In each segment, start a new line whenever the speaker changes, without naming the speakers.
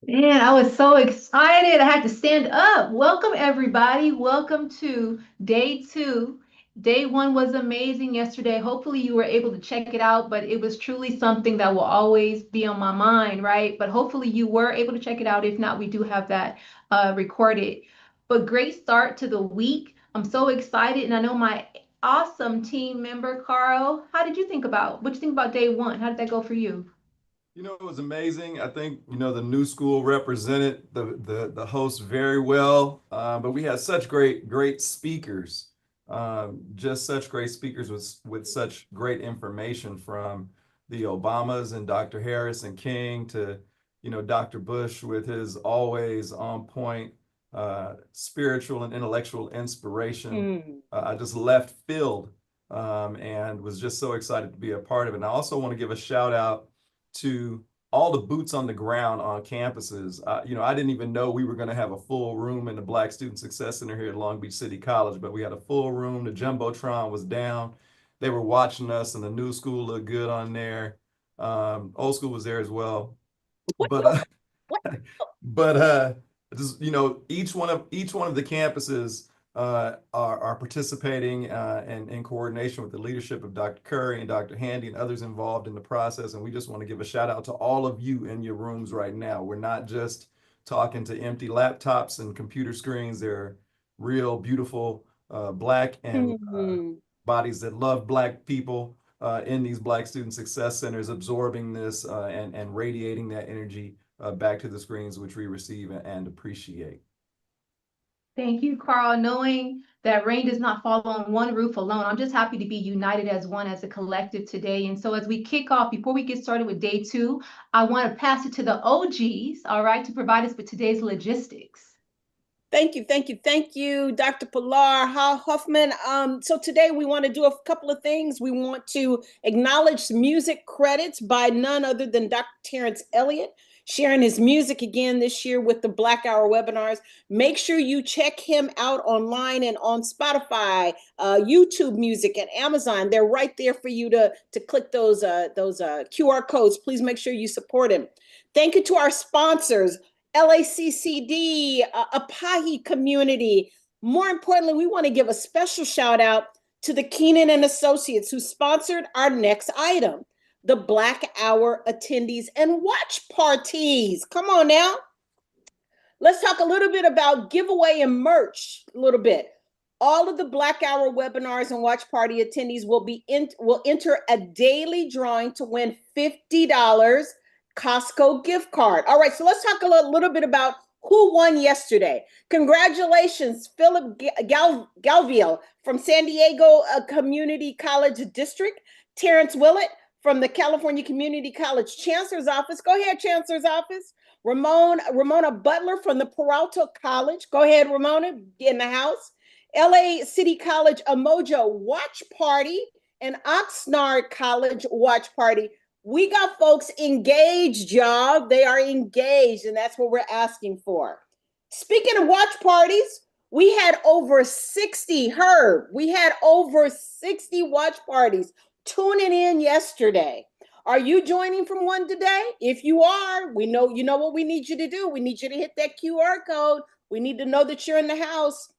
Man, I was so excited. I had to stand up. Welcome, everybody. Welcome to day two. Day one was amazing yesterday. Hopefully, you were able to check it out, but it was truly something that will always be on my mind, right? But hopefully, you were able to check it out. If not, we do have that recorded. But great start to the week. I'm so excited. And I know my awesome team member, Carl, what did you think about day one? How did that go for you?
It was amazing. I think, the new school represented the host very well. But we had such great speakers, just such great speakers with such great information from the Obamas and Dr. Harris and King to, Dr. Bush with his always on point spiritual and intellectual inspiration.
Mm.
I just left filled and was just so excited to be a part of it. And I also want to give a shout out to all the boots on the ground on campuses. I didn't even know we were going to have a full room in the Black Student Success Center here at Long Beach City College, but we had a full room. The Jumbotron was down. They were watching us, and the new school looked good on there. Old school was there as well.
What?
But
What?
but just each one of the campuses are participating and in coordination with the leadership of Dr. Curry and Dr. Handy and others involved in the process. And we just want to give a shout out to all of you in your rooms right now. We're not just talking to empty laptops and computer screens. They're real, beautiful Black and
Mhm.
bodies that love Black people in these Black Student Success Centers, absorbing this and radiating that energy back to the screens, which we receive and appreciate.
Thank you, Carl. Knowing that rain does not fall on one roof alone, I'm just happy to be united as one, as a collective today. And so, as we kick off, before we get started with day two, I want to pass it to the OGs, all right, to provide us with today's logistics.
Thank you, Dr. Pilar Huffman. So today we want to do a couple of things. We want to acknowledge music credits by none other than Dr. Terrence Elliott, sharing his music again this year with the Black Hour webinars. Make sure you check him out online and on Spotify, YouTube Music, and Amazon. They're right there for you to click those QR codes. Please make sure you support him. Thank you to our sponsors, LACCD, Apache community. More importantly, we want to give a special shout out to the Keenan and Associates who sponsored our next item, the Black Hour attendees and watch parties. Come on now. Let's talk a little bit about giveaway and merch a little bit. All of the Black Hour webinars and watch party attendees will enter a daily drawing to win $50 Costco gift card. All right, so let's talk a little bit about who won yesterday. Congratulations, Philip Galviel from San Diego Community College District, Terrence Willett from the California Community College Chancellor's Office. Go ahead, Chancellor's Office. Ramona Butler from the Peralta College. Go ahead, Ramona, get in the house. LA City College Umoja Watch Party and Oxnard College Watch Party. We got folks engaged, y'all. They are engaged, and that's what we're asking for. Speaking of watch parties, we had over 60, Herb. We had over 60 watch parties. tuning in yesterday. Are you joining from one today? If you are, we know you know what we need you to do. We need you to hit that QR code. We need to know that you're in the house.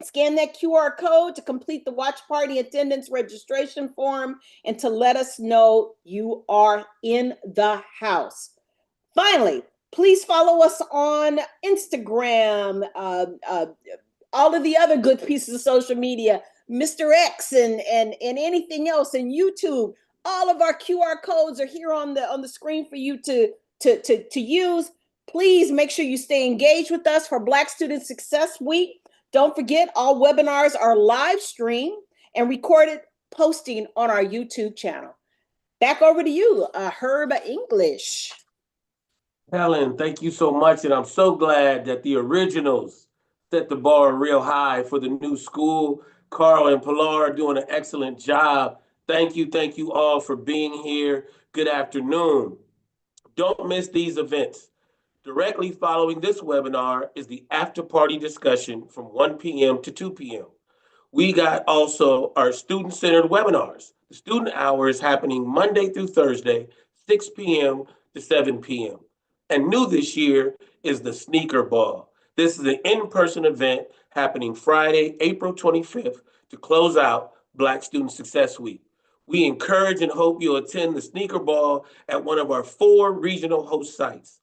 Scan that QR code to complete the watch party attendance registration form and to let us know you are in the house. Finally, please follow us on Instagram, all of the other good pieces of social media, Mr. X and anything else, and YouTube. All of our QR codes are here on the screen for you to use. Please make sure you stay engaged with us for Black Student Success Week. Don't forget, all webinars are live streamed and recorded posting on our YouTube channel. Back over to you, Herb English.
Helen, thank you so much. And I'm so glad that the originals set the bar real high for the new school. Carl and Pilar are doing an excellent job. Thank you all for being here. Good afternoon. Don't miss these events. Directly following this webinar is the after party discussion from 1 p.m. to 2 p.m. We got also our student-centered webinars. The student hour is happening Monday through Thursday, 6 p.m. to 7 p.m. And new this year is the Sneaker Ball. This is an in-person event happening Friday, April 25th to close out Black Student Success Week. We encourage and hope you'll attend the Sneaker Ball at one of our 4 regional host sites: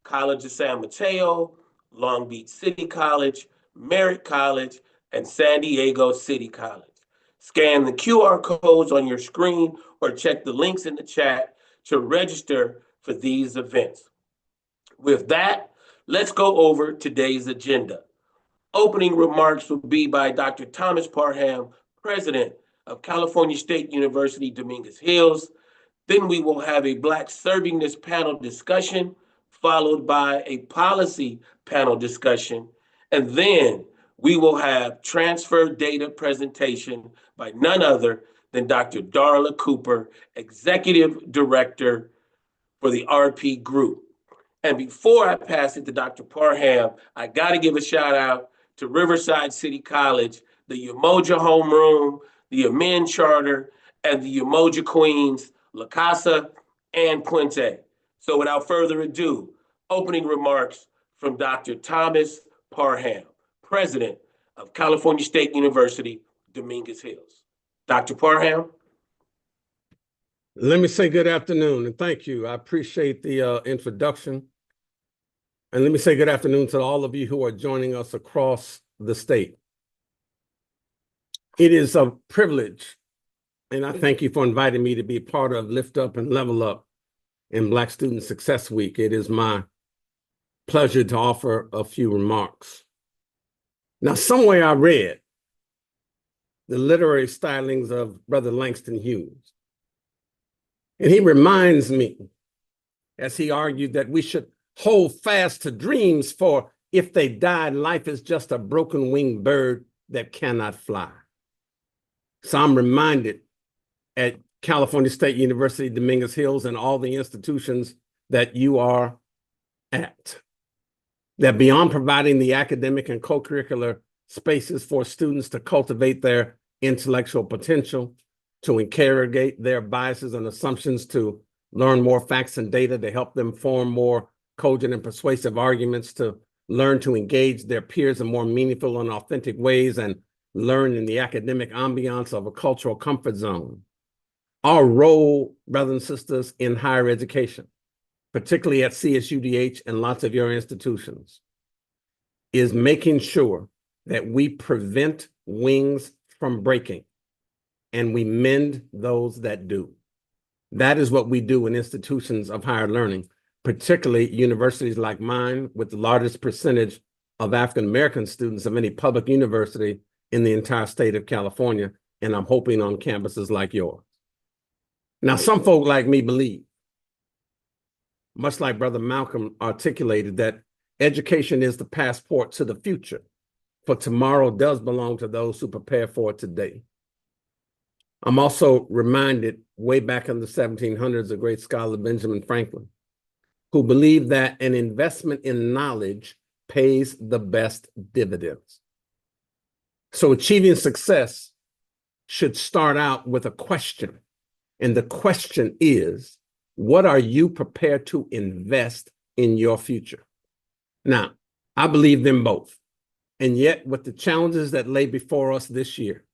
College of San Mateo, Long Beach City College, Merritt College, and San Diego City College. Scan the QR codes on your screen or check the links in the chat to register for these events. With that, let's go over today's agenda. Opening remarks will be by Dr. Thomas Parham, President of California State University, Dominguez Hills. Then we will have a Black Servingness panel discussion, followed by a policy panel discussion. And then we will have transfer data presentation by none other than Dr. Darla Cooper, Executive Director for the RP Group. And before I pass it to Dr. Parham, I got to give a shout out to Riverside City College, the Umoja Homeroom, the Amen Charter, and the Umoja Queens, La Casa, and Puente. So without further ado, opening remarks from Dr. Thomas Parham, President of California State University, Dominguez Hills. Dr. Parham?
Let me say good afternoon and thank you. I appreciate the introduction. And let me say good afternoon to all of you who are joining us across the state. It is a privilege, and I thank you for inviting me to be part of Lift Up and Level Up in Black Student Success Week. It is my pleasure to offer a few remarks. Now, somewhere I read the literary stylings of Brother Langston Hughes. And he reminds me, as he argued, that we should hold fast to dreams, for if they die, life is just a broken-winged bird that cannot fly. So I'm reminded at California State University, Dominguez Hills, and all the institutions that you are at, that beyond providing the academic and co-curricular spaces for students to cultivate their intellectual potential, to interrogate their biases and assumptions, to learn more facts and data to help them form more cogent and persuasive arguments, to learn to engage their peers in more meaningful and authentic ways, and learn in the academic ambiance of a cultural comfort zone. Our role, brothers and sisters, in higher education, particularly at CSUDH and lots of your institutions, is making sure that we prevent wings from breaking and we mend those that do. That is what we do in institutions of higher learning, particularly universities like mine, with the largest percentage of African-American students of any public university in the entire state of California, and I'm hoping on campuses like yours. Now, some folk like me believe, much like Brother Malcolm articulated, that education is the passport to the future, for tomorrow does belong to those who prepare for it today. I'm also reminded way back in the 1700s, the great scholar Benjamin Franklin, who believed that an investment in knowledge pays the best dividends. So achieving success should start out with a question. And the question is, what are you prepared to invest in your future? Now, I believe them both. And yet, with the challenges that lay before us this year,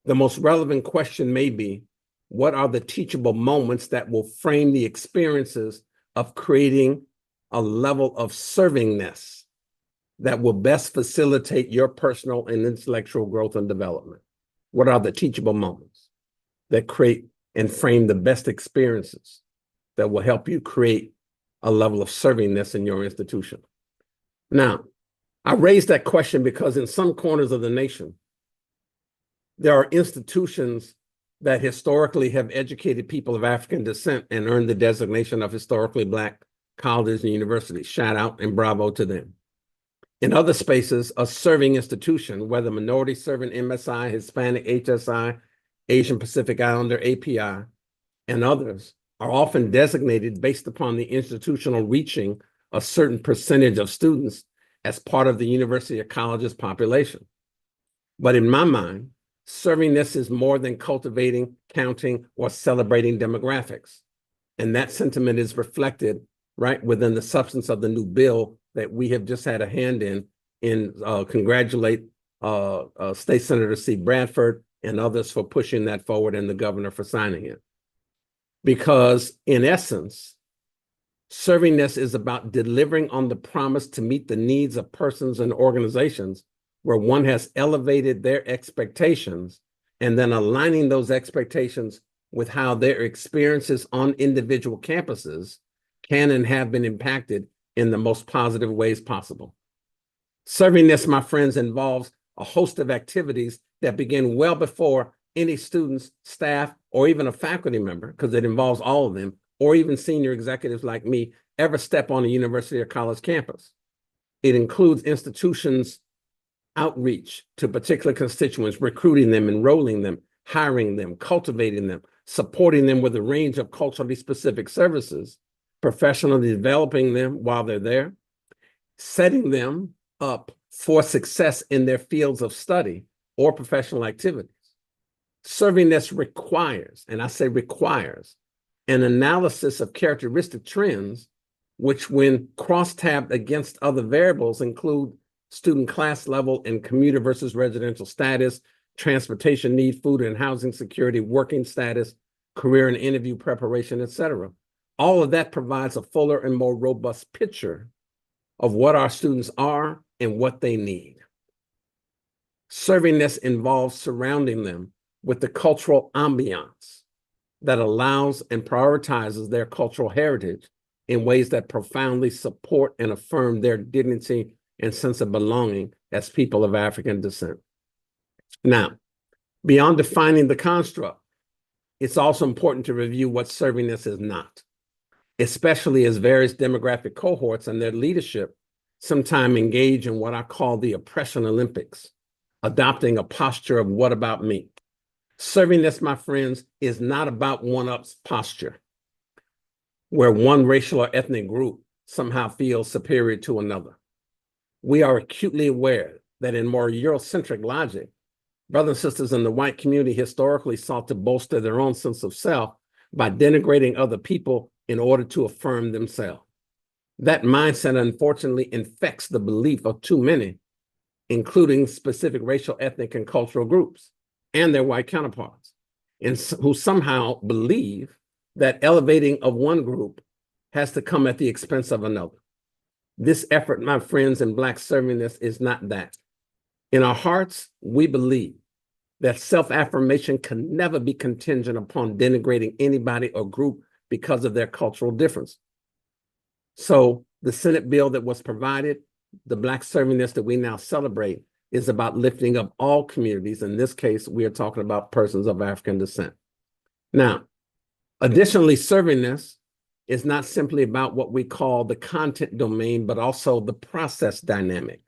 the most relevant question may be, what are the teachable moments that will frame the experiences of creating a level of servingness that will best facilitate your personal and intellectual growth and development? What are the teachable moments that create and frame the best experiences that will help you create a level of servingness in your institution? Now, I raise that question because in some corners of the nation, there are institutions that historically have educated people of African descent and earned the designation of historically Black colleges and universities. Shout out and bravo to them. In other spaces, a serving institution, whether minority serving MSI, Hispanic HSI, Asian Pacific Islander API, and others, are often designated based upon the institutional reaching a certain percentage of students as part of the university or college's population. But in my mind, servingness is more than cultivating, counting, or celebrating demographics. And that sentiment is reflected right within the substance of the new bill that we have just had a hand in congratulate State Senator C. Bradford and others for pushing that forward and the governor for signing it. Because in essence, servingness is about delivering on the promise to meet the needs of persons and organizations where one has elevated their expectations and then aligning those expectations with how their experiences on individual campuses can and have been impacted in the most positive ways possible. Servingness, my friends, involves a host of activities that begin well before any students, staff, or even a faculty member, because it involves all of them, or even senior executives like me, ever step on a university or college campus. It includes institutions' outreach to particular constituents, recruiting them, enrolling them, hiring them, cultivating them, supporting them with a range of culturally specific services, professionally developing them while they're there, setting them up for success in their fields of study or professional activities. Servingness requires, and I say requires, an analysis of characteristic trends, which when cross-tabbed against other variables include student class level and commuter versus residential status, transportation need, food and housing security, working status, career and interview preparation, etc. All of that provides a fuller and more robust picture of what our students are and what they need. Servingness involves surrounding them with the cultural ambiance that allows and prioritizes their cultural heritage in ways that profoundly support and affirm their dignity and sense of belonging as people of African descent. Now, beyond defining the construct, it's also important to review what servingness is not, especially as various demographic cohorts and their leadership sometimes engage in what I call the oppression Olympics, adopting a posture of what about me? Servingness, my friends, is not about one-ups posture, where one racial or ethnic group somehow feels superior to another. We are acutely aware that in more Eurocentric logic, brothers and sisters in the white community historically sought to bolster their own sense of self by denigrating other people in order to affirm themselves. That mindset, unfortunately, infects the belief of too many, including specific racial, ethnic, and cultural groups and their white counterparts, and who somehow believe that elevating of one group has to come at the expense of another. This effort, my friends, in Black servingness is not that. In our hearts, we believe that self-affirmation can never be contingent upon denigrating anybody or group because of their cultural difference. So the Senate bill that was provided, the Black servingness that we now celebrate, is about lifting up all communities. In this case, we are talking about persons of African descent. Now, additionally, servingness is not simply about what we call the content domain, but also the process dynamic,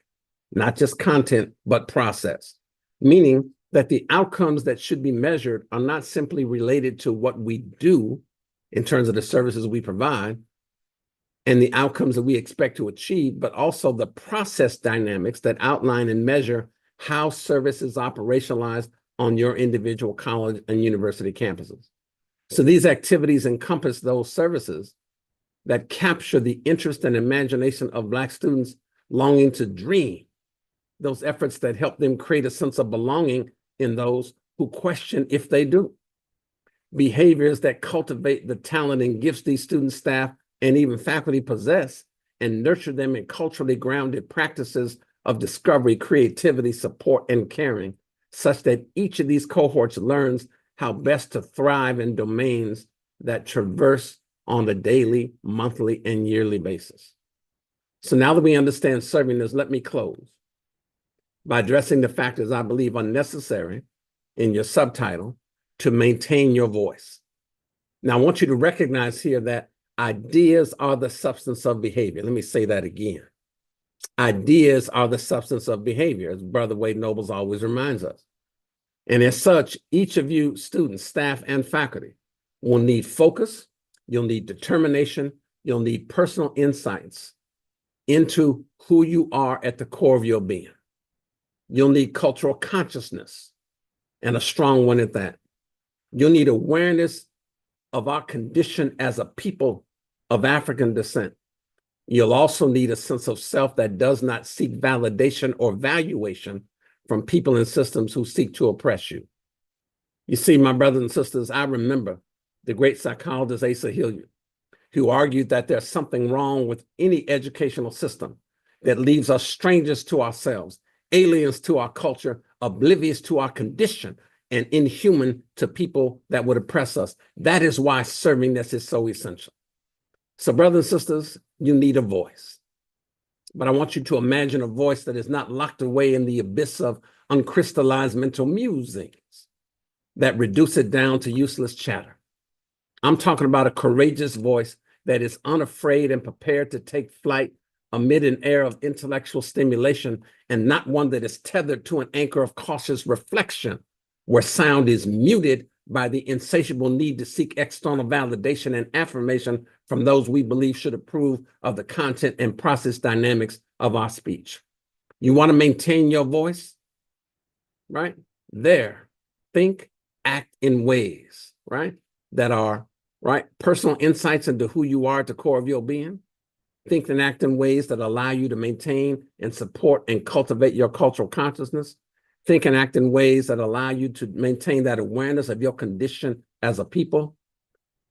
not just content, but process, meaning that the outcomes that should be measured are not simply related to what we do in terms of the services we provide and the outcomes that we expect to achieve, but also the process dynamics that outline and measure how service is operationalized on your individual college and university campuses. So these activities encompass those services that capture the interest and imagination of Black students longing to dream, those efforts that help them create a sense of belonging in those who question if they do. Behaviors that cultivate the talent and gifts these students, staff, and even faculty possess, and nurture them in culturally grounded practices of discovery, creativity, support, and caring, such that each of these cohorts learns how best to thrive in domains that traverse on a daily, monthly, and yearly basis. So now that we understand servingness, let me close by addressing the factors I believe are necessary in your subtitle to maintain your voice. Now, I want you to recognize here that ideas are the substance of behavior. Let me say that again. Ideas are the substance of behavior, as Brother Wade Nobles always reminds us. And as such, each of you students, staff, and faculty will need focus, you'll need determination, you'll need personal insights into who you are at the core of your being. You'll need cultural consciousness, and a strong one at that. You'll need awareness of our condition as a people of African descent. You'll also need a sense of self that does not seek validation or valuation from people and systems who seek to oppress you. You see, my brothers and sisters, I remember the great psychologist Asa Hilliard, who argued that there's something wrong with any educational system that leaves us strangers to ourselves, aliens to our culture, oblivious to our condition, and inhuman to people that would oppress us. That is why servingness is so essential. So, brothers and sisters, you need a voice. But I want you to imagine a voice that is not locked away in the abyss of uncrystallized mental musings that reduce it down to useless chatter. I'm talking about a courageous voice that is unafraid and prepared to take flight amid an air of intellectual stimulation, and not one that is tethered to an anchor of cautious reflection, where sound is muted by the insatiable need to seek external validation and affirmation from those we believe should approve of the content and process dynamics of our speech. You want to maintain your voice, right? There, think, act in ways, right, that are, right, personal insights into who you are at the core of your being. Think and act in ways that allow you to maintain and support and cultivate your cultural consciousness. Think and act in ways that allow you to maintain that awareness of your condition as a people.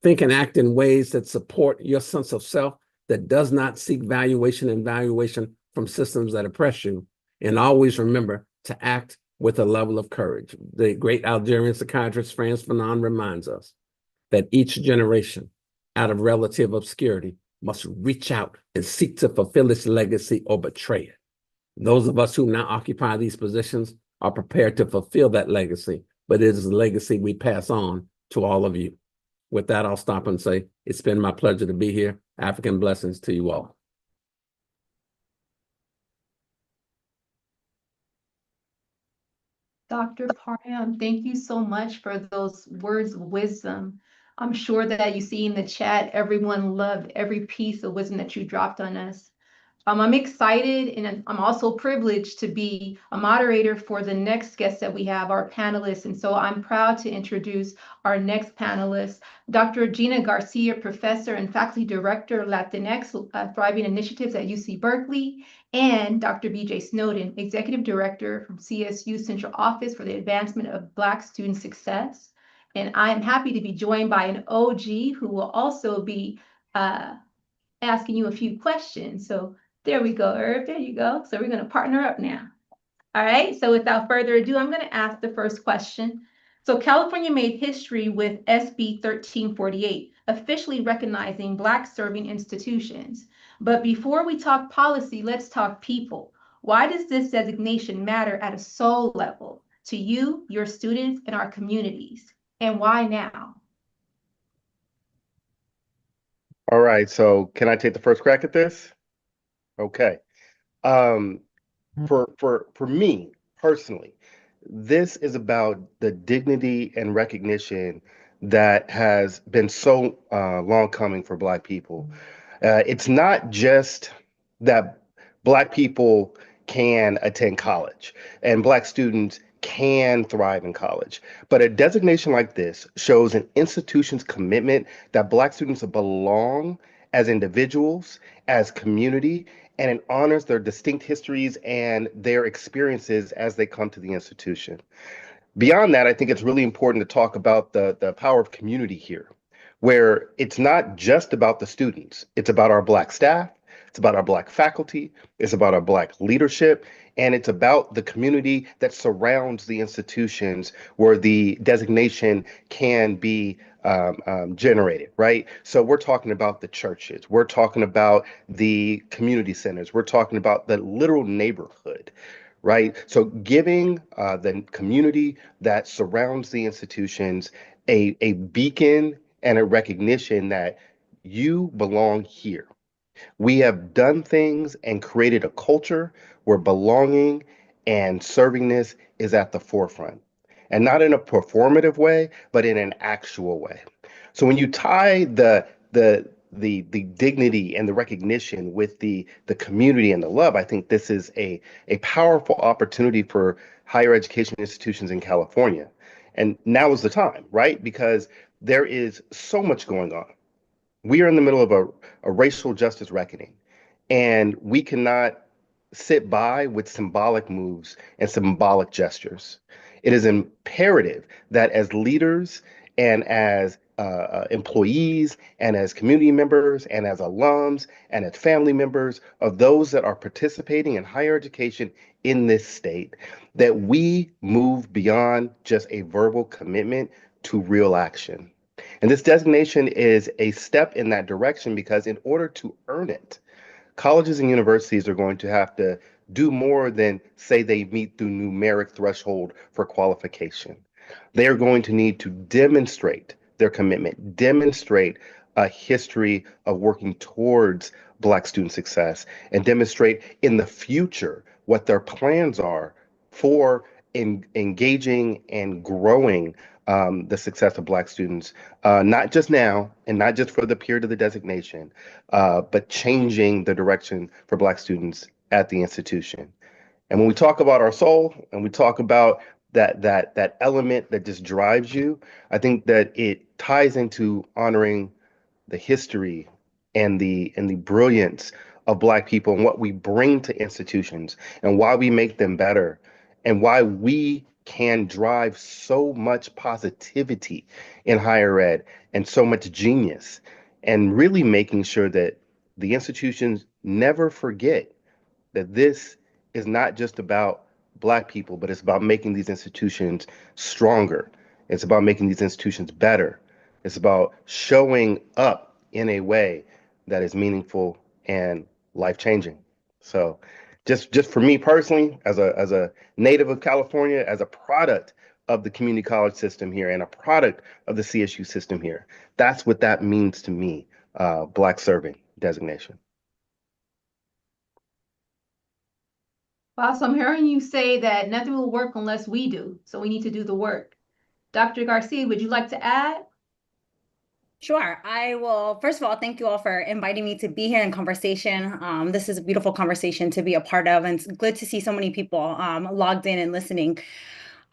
Think and act in ways that support your sense of self that does not seek valuation and valuation from systems that oppress you. And always remember to act with a level of courage. The great Algerian psychiatrist Frantz Fanon reminds us that each generation out of relative obscurity must reach out and seek to fulfill its legacy or betray it. Those of us who now occupy these positions are prepared to fulfill that legacy, but it is a legacy we pass on to all of you. With that, I'll stop and say, it's been my pleasure to be here. African blessings to you all.
Dr. Parham, thank you so much for those words of wisdom. I'm sure that you see in the chat, everyone loved every piece of wisdom that you dropped on us. I'm excited and I'm also privileged to be a moderator for the next guest that we have, our panelists. And so I'm proud to introduce our next panelist, Dr. Gina Garcia, Professor and Faculty Director of Latinx Thriving Initiatives at UC Berkeley, and Dr. BJ Snowden, Executive Director from CSU Central Office for the Advancement of Black Student Success. And I am happy to be joined by an OG who will also be asking you a few questions. So there we go, Irv. There you go. So we're going to partner up now. All right. So without further ado, I'm going to ask the first question. So California made history with SB 1348, officially recognizing Black serving institutions. But before we talk policy, let's talk people. Why does this designation matter at a soul level to you, your students, and our communities? And why now?
All right, so can I take the first crack at this? Okay. For me personally, this is about the dignity and recognition that has been so long coming for Black people. It's not just that Black people can attend college and Black students can thrive in college. But a designation like this shows an institution's commitment that Black students belong as individuals, as community, and it honors their distinct histories and their experiences as they come to the institution. Beyond that, I think it's really important to talk about the power of community here, where it's not just about the students, it's about our Black staff, it's about our Black faculty, it's about our Black leadership, and it's about the community that surrounds the institutions where the designation can be generated, right? So we're talking about the churches, we're talking about the community centers, we're talking about the literal neighborhood, right? So giving the community that surrounds the institutions a beacon and a recognition that you belong here. We have done things and created a culture where belonging and servingness is at the forefront. And not in a performative way, but in an actual way. So when you tie the dignity and the recognition with the community and the love, I think this is a powerful opportunity for higher education institutions in California. And now is the time, right? Because there is so much going on. We are in the middle of a racial justice reckoning, and we cannot sit by with symbolic moves and symbolic gestures. It is imperative that as leaders and as employees and as community members and as alums and as family members of those that are participating in higher education in this state, that we move beyond just a verbal commitment to real action. And this designation is a step in that direction because in order to earn it, colleges and universities are going to have to do more than say they meet the numeric threshold for qualification. They are going to need to demonstrate their commitment, demonstrate a history of working towards Black student success, and demonstrate in the future what their plans are for engaging and growing the success of Black students, not just now and not just for the period of the designation, but changing the direction for Black students at the institution. And when we talk about our soul and we talk about that element that just drives you, I think that it ties into honoring the history and the brilliance of Black people and what we bring to institutions and why we make them better and why we can drive so much positivity in higher ed and so much genius, and really making sure that the institutions never forget that this is not just about Black people, but it's about making these institutions stronger. It's about making these institutions better. It's about showing up in a way that is meaningful and life-changing. So just for me personally, as a native of California, as a product of the community college system here and a product of the CSU system here, that's what that means to me, Black serving designation.
Wow, so I'm hearing you say that nothing will work unless we do. So we need to do the work. Dr. Garcia, would you like to add?
Sure. I will, first of all, thank you all for inviting me to be here in conversation. This is a beautiful conversation to be a part of, and it's good to see so many people logged in and listening.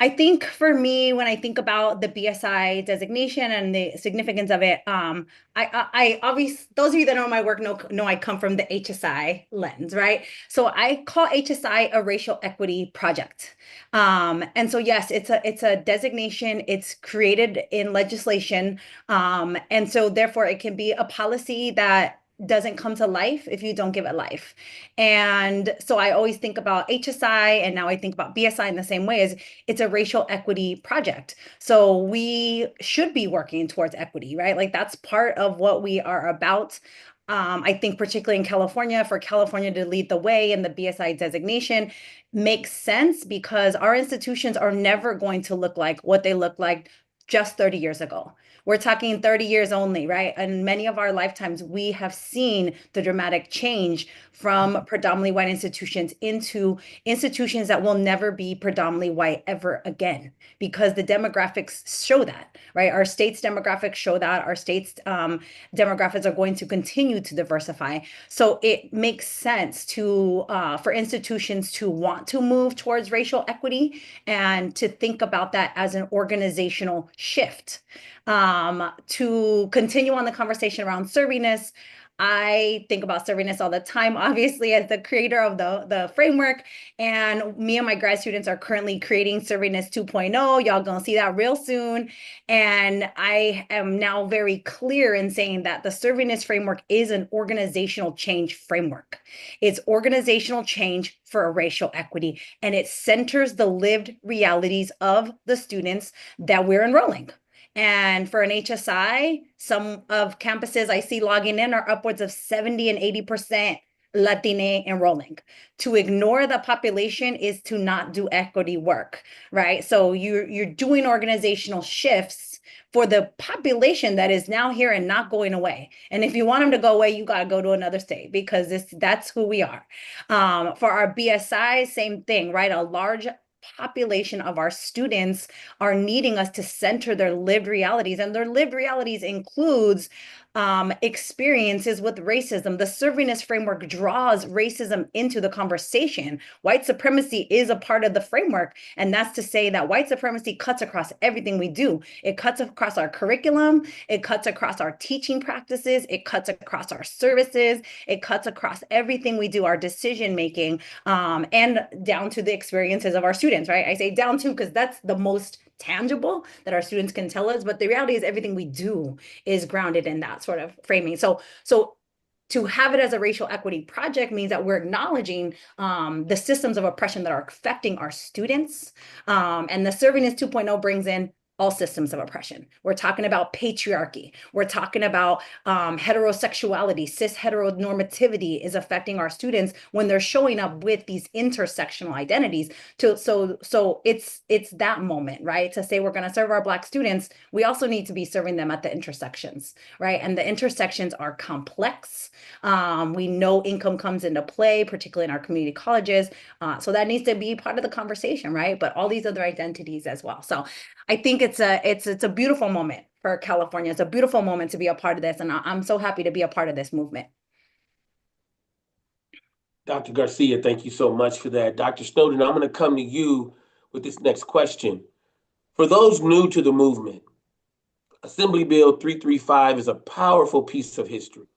I think for me, when I think about the BSI designation and the significance of it, I obviously, those of you that know my work know I come from the HSI lens, right? So I call HSI a racial equity project. And so yes, it's a designation. It's created in legislation. And so therefore it can be a policy that doesn't come to life if you don't give it life. And so I always think about HSI, and now I think about BSI in the same way, as it's a racial equity project. So we should be working towards equity, right? Like that's part of what we are about. I think particularly in California, for California to lead the way in the BSI designation makes sense because our institutions are never going to look like what they looked like just 30 years ago. We're talking 30 years only, right? And many of our lifetimes, we have seen the dramatic change from predominantly white institutions into institutions that will never be predominantly white ever again, because the demographics show that, right? Our state's demographics show that. Our state's demographics are going to continue to diversify. So it makes sense to for institutions to want to move towards racial equity and to think about that as an organizational shift. To continue on the conversation around servingness, I think about servingness all the time, obviously, as the creator of the framework. And me and my grad students are currently creating Servingness 2.0. Y'all gonna see that real soon. And I am now very clear in saying that the servingness framework is an organizational change framework. It's organizational change for racial equity, and it centers the lived realities of the students that we're enrolling. And for an HSI, some of campuses I see logging in are upwards of 70 and 80% Latine enrolling. To ignore the population is to not do equity work, right? So you're doing organizational shifts for the population that is now here and not going away. And if you want them to go away, you got to go to another state, because that's who we are. For our BSI, same thing, right? A large population of our students are needing us to center their lived realities, and their lived realities includes experiences with racism. The servingness framework draws racism into the conversation. White supremacy is a part of the framework, and that's to say that white supremacy cuts across everything we do. It cuts across our curriculum, it cuts across our teaching practices, it cuts across our services, it cuts across everything we do, our decision making, and down to the experiences of our students, right? I say down to because that's the most tangible that our students can tell us, but the reality is everything we do is grounded in that sort of framing. So to have it as a racial equity project means that we're acknowledging the systems of oppression that are affecting our students. And the Servingness 2.0 brings in all systems of oppression. We're talking about patriarchy. We're talking about heterosexuality. Cis heteronormativity is affecting our students when they're showing up with these intersectional identities. So it's that moment, right? To say we're going to serve our Black students, we also need to be serving them at the intersections, right? And the intersections are complex. We know income comes into play, particularly in our community colleges. So that needs to be part of the conversation, right? But all these other identities as well. So I think it's a beautiful moment for California. It's a beautiful moment to be a part of this, and I'm so happy to be a part of this movement.
Dr. Garcia, thank you so much for that. Dr. Snowden, I'm going to come to you with this next question. For those new to the movement, Assembly Bill 335 is a powerful piece of history.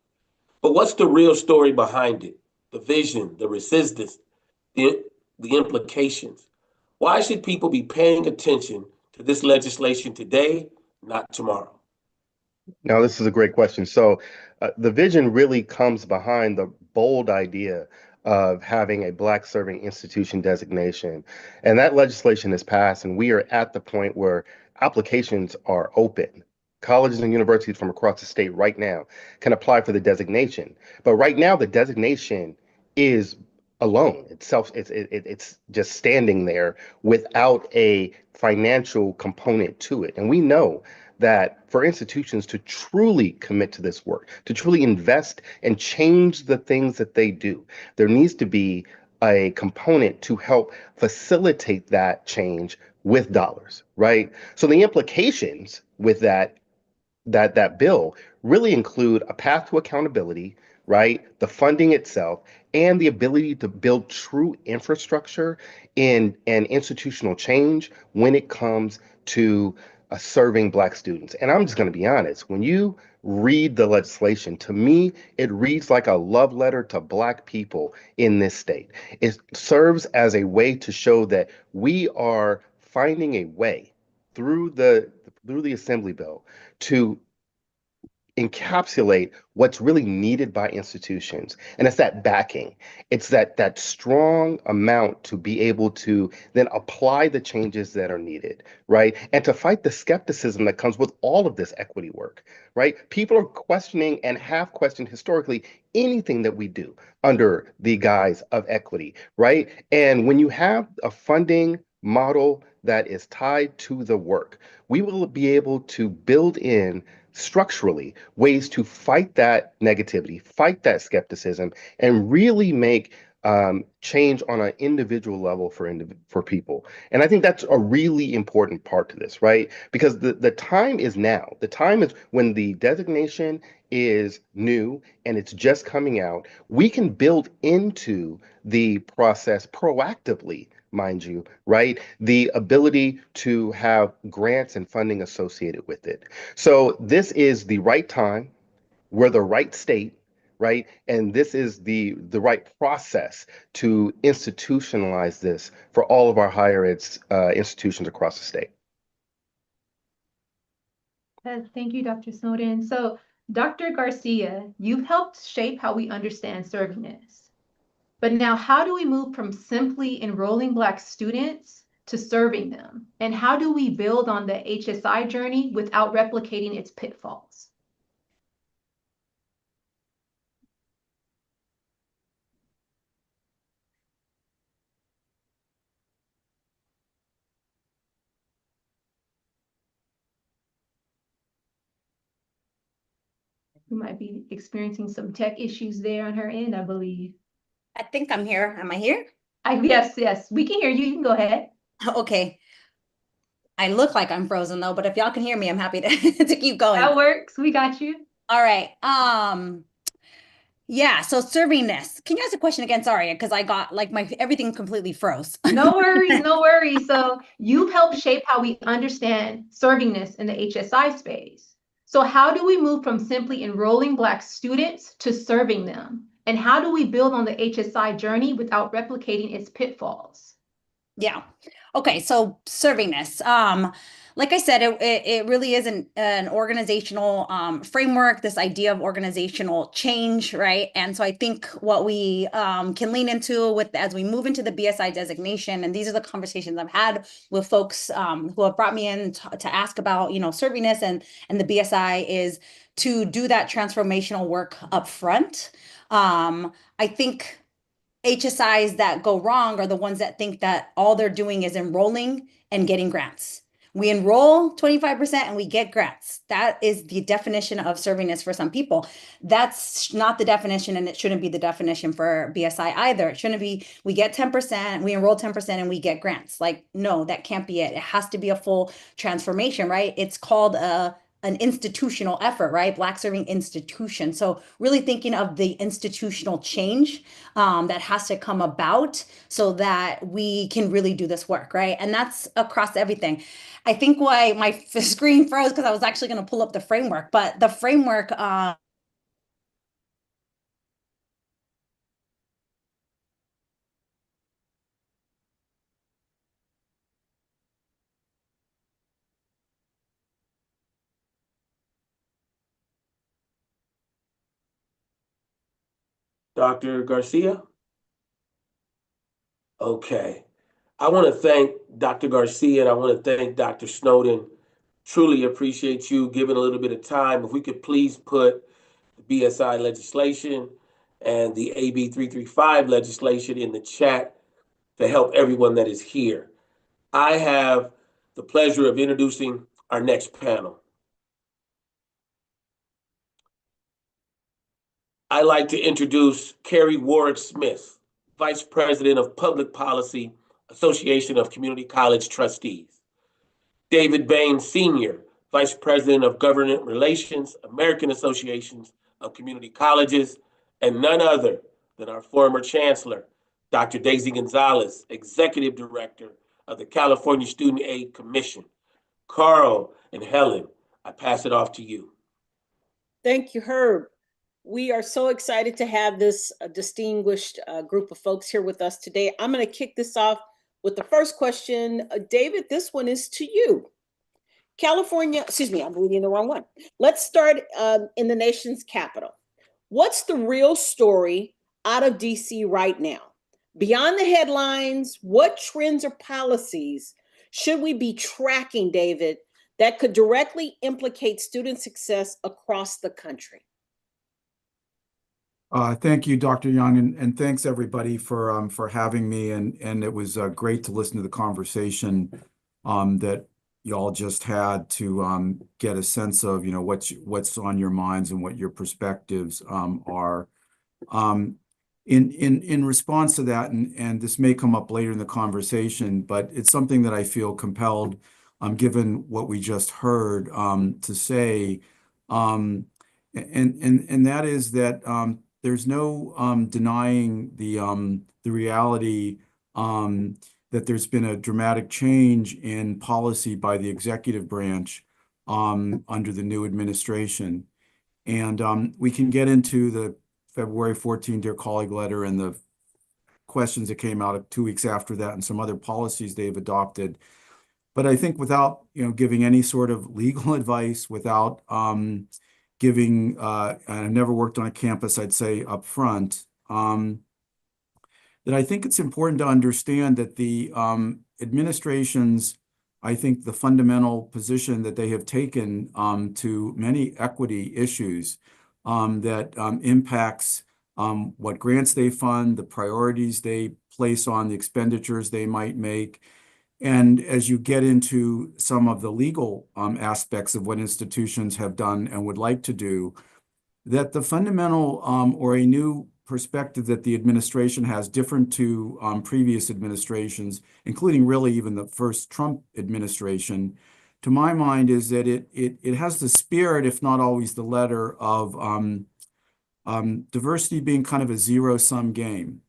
But what's the real story behind it? The vision, the resistance, the implications. Why should people be paying attention to this legislation today, not tomorrow?
Now, this is a great question. So, the vision really comes behind the bold idea of having a Black serving institution designation. And that legislation is passed, and we are at the point where applications are open. Colleges and universities from across the state right now can apply for the designation. But right now, the designation is alone itself. It's just standing there without a financial component to it. And we know that for institutions to truly commit to this work, to truly invest and change the things that they do, there needs to be a component to help facilitate that change with dollars, right? So the implications with that bill really include a path to accountability, right? The funding itself, and the ability to build true infrastructure in an institutional change when it comes to serving Black students. And I'm just going to be honest, when you read the legislation, to me, it reads like a love letter to Black people in this state. It serves as a way to show that we are finding a way through the Assembly Bill to encapsulate what's really needed by institutions. And it's that backing. It's that strong amount to be able to then apply the changes that are needed, right? And to fight the skepticism that comes with all of this equity work, right? People are questioning and have questioned historically anything that we do under the guise of equity, right? And when you have a funding model that is tied to the work, we will be able to build in structurally ways to fight that negativity, fight that skepticism, and really make change on an individual level for people. And I think that's a really important part to this, right? Because the time is now. The time is when the designation is new and it's just coming out. We can build into the process proactively, mind you, right? The ability to have grants and funding associated with it. So this is the right time. We're the right state, right? And this is the right process to institutionalize this for all of our higher ed institutions across the state.
Thank you, Dr. Snowden. So, Dr. Garcia, you've helped shape how we understand servingness. But now, how do we move from simply enrolling Black students to serving them? And how do we build on the HSI journey without replicating its pitfalls? We might be experiencing some tech issues there on her end, I believe.
I think I'm here. Am I here?
Yes, we can hear you. You can go ahead.
Okay. I look like I'm frozen though, but if y'all can hear me, I'm happy to, to keep going.
That works. We got you.
All right. Yeah, so servingness. Can you ask a question again? Sorry, because I got like my everything completely froze.
No worries, no worries. So you've helped shape how we understand servingness in the HSI space. So how do we move from simply enrolling Black students to serving them? And how do we build on the HSI journey without replicating its pitfalls?
Yeah. Okay, so servingness. Like I said, it really is an organizational framework, this idea of organizational change, right? And so I think what we can lean into with as we move into the BSI designation, and these are the conversations I've had with folks who have brought me in to ask about, servingness and the BSI, is to do that transformational work up front. I think HSIs that go wrong are the ones that think that all they're doing is enrolling and getting grants. We enroll 25% and we get grants. That is the definition of servingness for some people. That's not the definition, and it shouldn't be the definition for BSI either. It shouldn't be, we get 10%, we enroll 10% and we get grants. Like, no, that can't be it. It has to be a full transformation, right? It's called an institutional effort, right? Black serving institution. So really thinking of the institutional change that has to come about so that we can really do this work, right? And that's across everything. I think why my screen froze because I was actually going to pull up the framework, but the framework
Dr. Garcia? Okay. I want to thank Dr. Garcia and I want to thank Dr. Snowden. Truly appreciate you giving a little bit of time. If we could please put the BSI legislation and the AB 335 legislation in the chat to help everyone that is here. I have the pleasure of introducing our next panel. I'd like to introduce Carrie Warwick Smith, Vice President of Public Policy, Association of Community College Trustees. David Bain Sr., Vice President of Government Relations, American Associations of Community Colleges, and none other than our former Chancellor, Dr. Daisy Gonzalez, Executive Director of the California Student Aid Commission. Carl and Helen, I pass it off to you.
Thank you, Herb. We are so excited to have this distinguished group of folks here with us today. I'm going to kick this off with the first question. David, this one is to you. California, excuse me, I'm reading the wrong one. Let's start in the nation's capital. What's the real story out of DC right now? Beyond the headlines, what trends or policies should we be tracking, David, that could directly implicate student success across the country?
Thank you, Dr. Young, and thanks everybody for having me. And it was great to listen to the conversation that y'all just had to get a sense of, what's on your minds and what your perspectives are. Um, in response to that, and this may come up later in the conversation, but it's something that I feel compelled, given what we just heard, to say, and that is that there's no denying the reality that there's been a dramatic change in policy by the executive branch under the new administration. And we can get into the February 14 Dear Colleague letter and the questions that came out 2 weeks after that and some other policies they've adopted. But I think without, giving any sort of legal advice, without giving, and I've never worked on a campus, I'd say up front, that I think it's important to understand that the administrations, I think the fundamental position that they have taken to many equity issues that impacts what grants they fund, the priorities they place on the expenditures they might make. And as you get into some of the legal aspects of what institutions have done and would like to do, that the fundamental or a new perspective that the administration has different to previous administrations, including really even the first Trump administration, to my mind, is that it has the spirit, if not always the letter, of diversity being kind of a zero-sum game.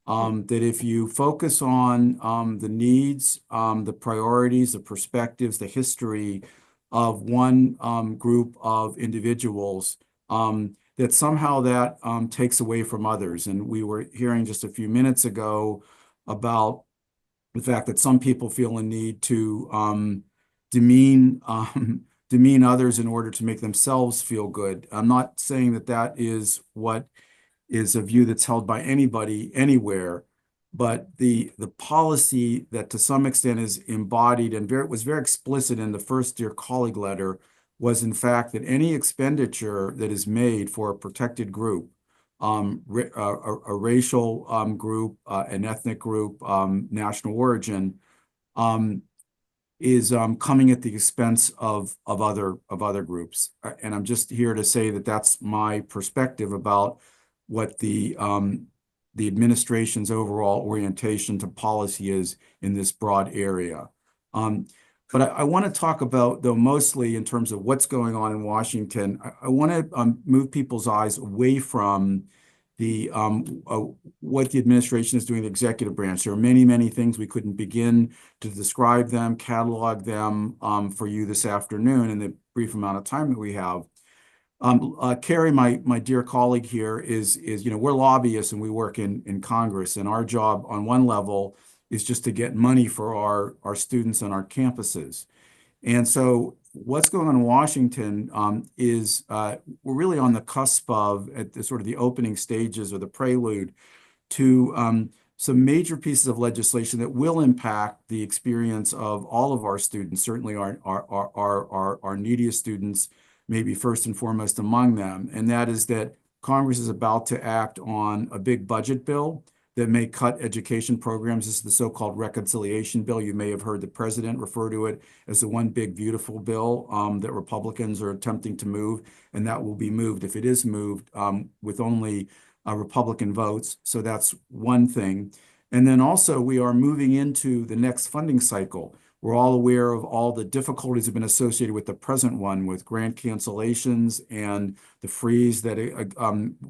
That if you focus on the needs, the priorities, the perspectives, the history of one group of individuals, that somehow that takes away from others. And we were hearing just a few minutes ago about the fact that some people feel a need to demean others in order to make themselves feel good. I'm not saying that that is what is a view that's held by anybody anywhere, but the policy that to some extent is embodied and was very explicit in the first Dear Colleague letter was in fact that any expenditure that is made for a protected group, a racial group, an ethnic group, national origin, is coming at the expense of other groups. And I'm just here to say that that's my perspective about what the administration's overall orientation to policy is in this broad area. But I want to talk about, though, mostly in terms of what's going on in Washington. I want to move people's eyes away from the what the administration is doing, the executive branch. There are many, many things. We couldn't begin to describe them, catalog them for you this afternoon in the brief amount of time that we have. Carrie, my dear colleague here, is we're lobbyists and we work in Congress, and our job on one level is just to get money for our students on our campuses. And so what's going on in Washington is we're really on the cusp of, at the sort of the opening stages or the prelude to some major pieces of legislation that will impact the experience of all of our students, certainly our neediest students, maybe first and foremost among them. And that is that Congress is about to act on a big budget bill that may cut education programs. This is the so-called reconciliation bill. You may have heard the president refer to it as the one big beautiful bill that Republicans are attempting to move, and that will be moved, if it is moved, with only Republican votes. So that's one thing. And then also we are moving into the next funding cycle. We're all aware of all the difficulties that have been associated with the present one, with grant cancellations and the freeze that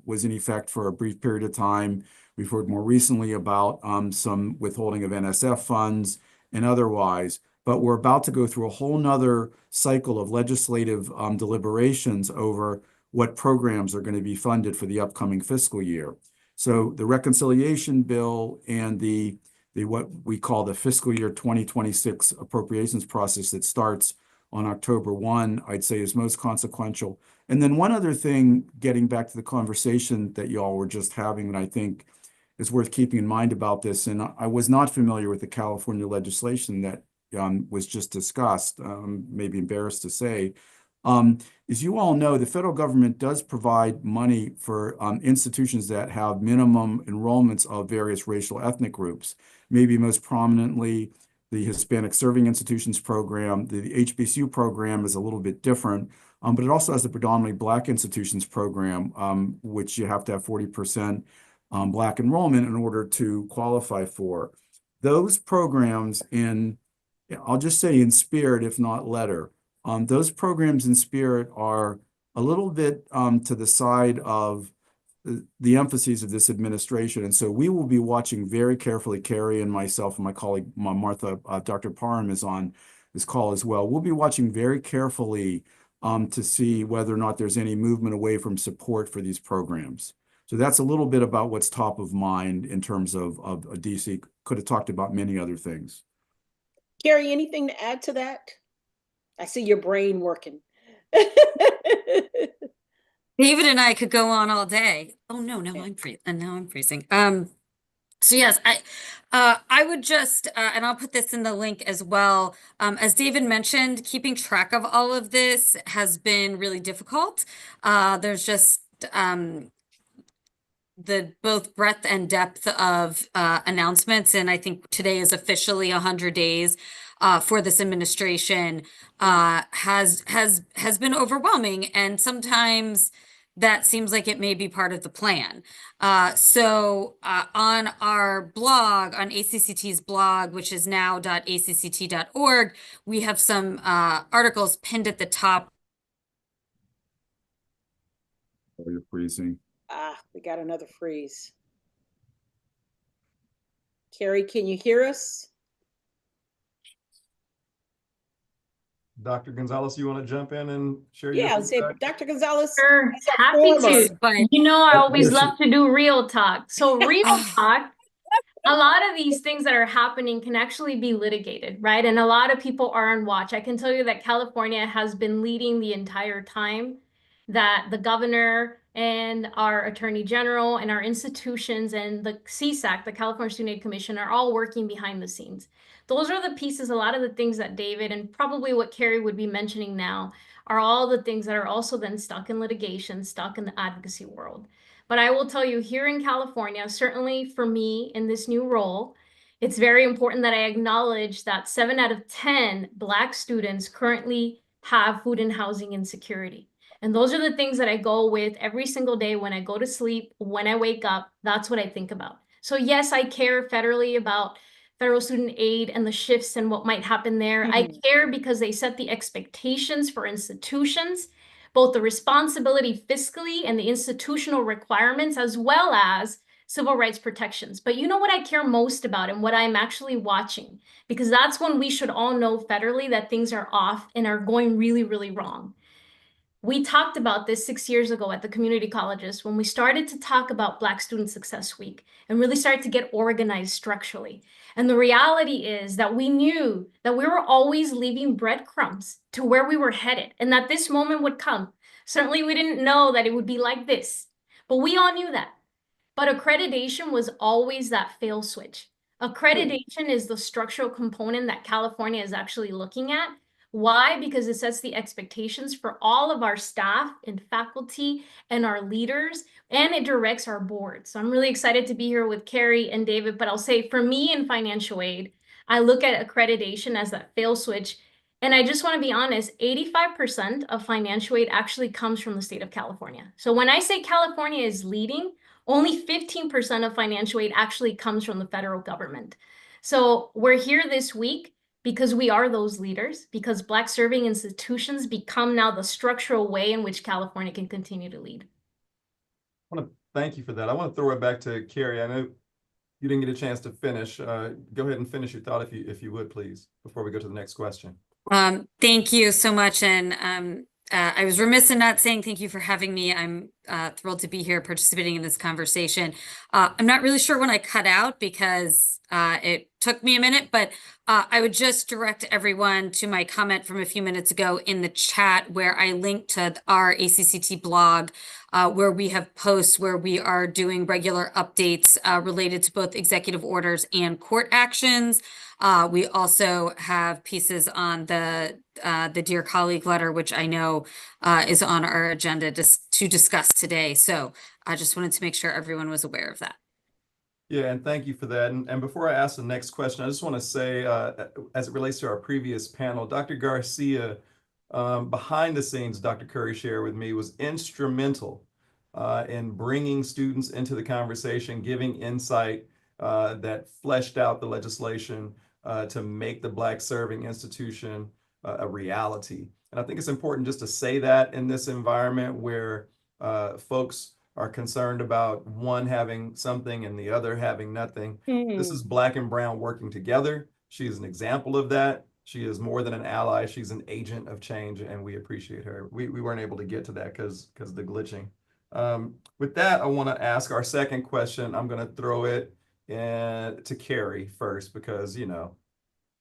was in effect for a brief period of time. We've heard more recently about some withholding of NSF funds and otherwise, but we're about to go through a whole nother cycle of legislative deliberations over what programs are going to be funded for the upcoming fiscal year. So the reconciliation bill and the what we call the fiscal year 2026 appropriations process that starts on October 1, I'd say is most consequential. And then one other thing, getting back to the conversation that y'all were just having, that I think is worth keeping in mind about this, and I was not familiar with the California legislation that was just discussed, maybe embarrassed to say, As you all know, the federal government does provide money for institutions that have minimum enrollments of various racial ethnic groups, maybe most prominently the Hispanic Serving Institutions Program. The HBCU program is a little bit different, but it also has the predominantly Black institutions program, which you have to have 40% Black enrollment in order to qualify for. Those programs I'll just say in spirit, if not letter, those programs in spirit are a little bit to the side of the emphases of this administration. And so we will be watching very carefully. Carrie and myself and my colleague, Martha, Dr. Parham is on this call as well. We'll be watching very carefully to see whether or not there's any movement away from support for these programs. So that's a little bit about what's top of mind in terms of DC. Could have talked about many other things.
Carrie, anything to add to that? I see your brain working.
David and I could go on all day. Oh no, now I'm freezing. So yes, I would just, and I'll put this in the link as well. As David mentioned, keeping track of all of this has been really difficult. There's just the both breadth and depth of announcements, and I think today is officially 100 days for this administration has been overwhelming, and sometimes that seems like it may be part of the plan. So on our blog, on ACCT's blog, which is now.acct.org, we have some articles pinned at the top.
Oh, you're freezing.
We got another freeze. Carrie, can you hear us?
Dr. Gonzalez, you want to jump in and share your
Yeah, I'll say
feedback?
Dr. Gonzalez.
Sure, happy to.
But
You know, I always love to do real talk. So real talk, a lot of these things that are happening can actually be litigated, right? And a lot of people are on watch. I can tell you that California has been leading the entire time, that the governor and our attorney general and our institutions and the CSAC, the California Student Aid Commission, are all working behind the scenes. Those are the pieces, a lot of the things that David and probably what Carrie would be mentioning now are all the things that are also then stuck in litigation, stuck in the advocacy world. But I will tell you, here in California, certainly for me in this new role, it's very important that I acknowledge that 7 out of 10 Black students currently have food and housing insecurity. And those are the things that I go with every single day when I go to sleep, when I wake up. That's what I think about. So yes, I care federally about federal student aid and the shifts and what might happen there. I care because they set the expectations for institutions, both the responsibility fiscally and the institutional requirements, as well as civil rights protections. But you know what I care most about and what I'm actually watching, because that's when we should all know federally that things are off and are going really, really wrong. We talked about this 6 years ago at the community colleges when we started to talk about Black Student Success Week and really started to get organized structurally. And the reality is that we knew that we were always leaving breadcrumbs to where we were headed and that this moment would come. Certainly, we didn't know that it would be like this, but we all knew that. But accreditation was always that fail switch. Accreditation is the structural component that California is actually looking at. Why? Because it sets the expectations for all of our staff and faculty and our leaders, and it directs our board. So I'm really excited to be here with Carrie and David, but I'll say for me in financial aid, I look at accreditation as that fail switch. And I just want to be honest, 85% of financial aid actually comes from the state of California. So when I say California is leading, only 15% of financial aid actually comes from the federal government. So we're here this week because we are those leaders, because Black serving institutions become now the structural way in which California can continue to lead.
I want to thank you for that. I want to throw it back to Carrie. I know you didn't get a chance to finish. Go ahead and finish your thought if you would, please, before we go to the next question.
Thank you so much. And I was remiss in not saying thank you for having me. I'm thrilled to be here participating in this conversation. I'm not really sure when I cut out because it took me a minute, but I would just direct everyone to my comment from a few minutes ago in the chat where I linked to our ACCT blog where we have posts where we are doing regular updates related to both executive orders and court actions. We also have pieces on the Dear Colleague letter, which I know is on our agenda to discuss today. So I just wanted to make sure everyone was aware of that.
Yeah, and thank you for that. And before I ask the next question, I just want to say, as it relates to our previous panel, Dr. Garcia, behind the scenes, Dr. Curry shared with me, was instrumental in bringing students into the conversation, giving insight that fleshed out the legislation to make the Black Serving Institution a reality. And I think it's important just to say that in this environment where folks are concerned about one having something and the other having nothing. This is Black and brown working together. She is an example of that. She is more than an ally. She's an agent of change, and we appreciate her. We weren't able to get to that because of the glitching. With that, I want to ask our second question. I'm going to throw it to Carrie first because, you know,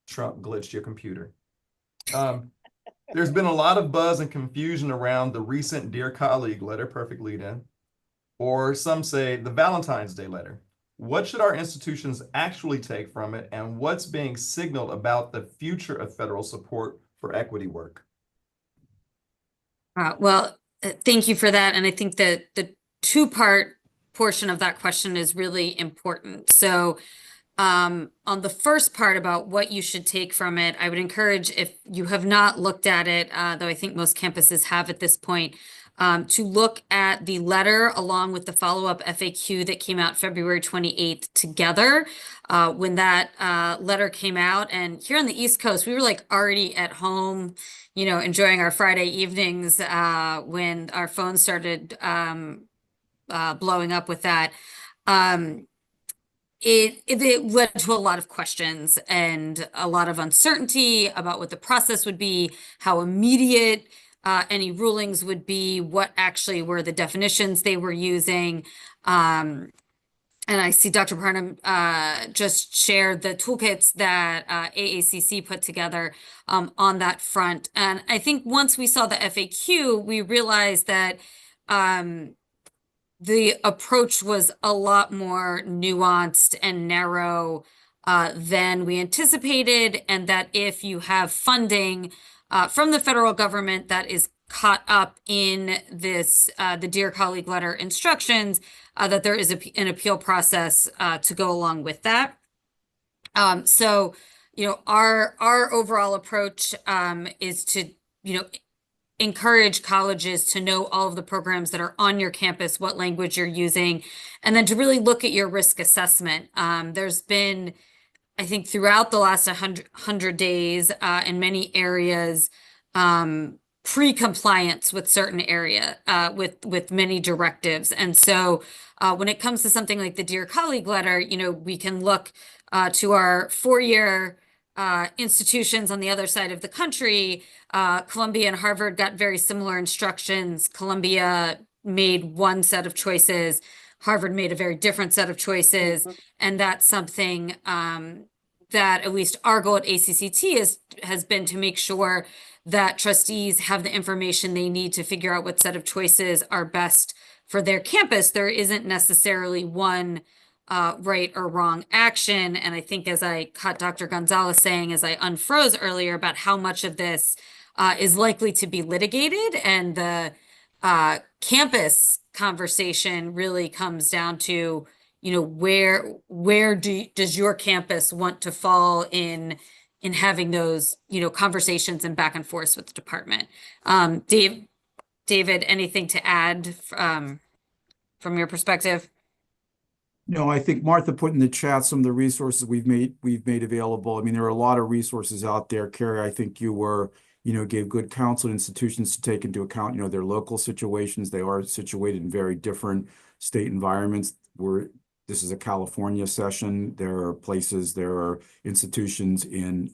Trump glitched your computer. There's been a lot of buzz and confusion around the recent Dear Colleague letter, perfect lead-in, or some say the Valentine's Day letter. What should our institutions actually take from it, and what's being signaled about the future of federal support for equity work?
Thank you for that. And I think that the two-part portion of that question is really important. So on the first part about what you should take from it, I would encourage, if you have not looked at it, though I think most campuses have at this point, to look at the letter along with the follow-up FAQ that came out February 28th together. When that letter came out, and here on the East Coast, we were like already at home, you know, enjoying our Friday evenings when our phones started blowing up with that. It led to a lot of questions and a lot of uncertainty about what the process would be, how immediate any rulings would be, what actually were the definitions they were using. And I see Dr. Barnum just shared the toolkits that AACC put together on that front. And I think once we saw the FAQ, we realized that the approach was a lot more nuanced and narrow than we anticipated, and that if you have funding from the federal government that is caught up in this, the Dear Colleague letter instructions, that there is an appeal process to go along with that. So, you know, our overall approach is to, you know, encourage colleges to know all of the programs that are on your campus, what language you're using, and then to really look at your risk assessment. There's been, I think, throughout the last 100 days in many areas, pre-compliance with certain area, with many directives. And so when it comes to something like the Dear Colleague letter, you know, we can look to our four-year institutions on the other side of the country. Columbia and Harvard got very similar instructions. Columbia made one set of choices. Harvard made a very different set of choices. And that's something that at least our goal at ACCT has been to make sure that trustees have the information they need to figure out what set of choices are best for their campus. There isn't necessarily one right or wrong action. And I think, as I caught Dr. Gonzalez saying, as I unfroze earlier, about how much of this is likely to be litigated, and the campus conversation really comes down to, you know, where does your campus want to fall in having those, you know, conversations and back and forth with the department. David, anything to add from your perspective?
No, I think Martha put in the chat some of the resources we've made available. I mean, there are a lot of resources out there. Carrie, I think you gave good counsel to institutions to take into account, you know, their local situations. They are situated in very different state environments. This is a California session. There are institutions in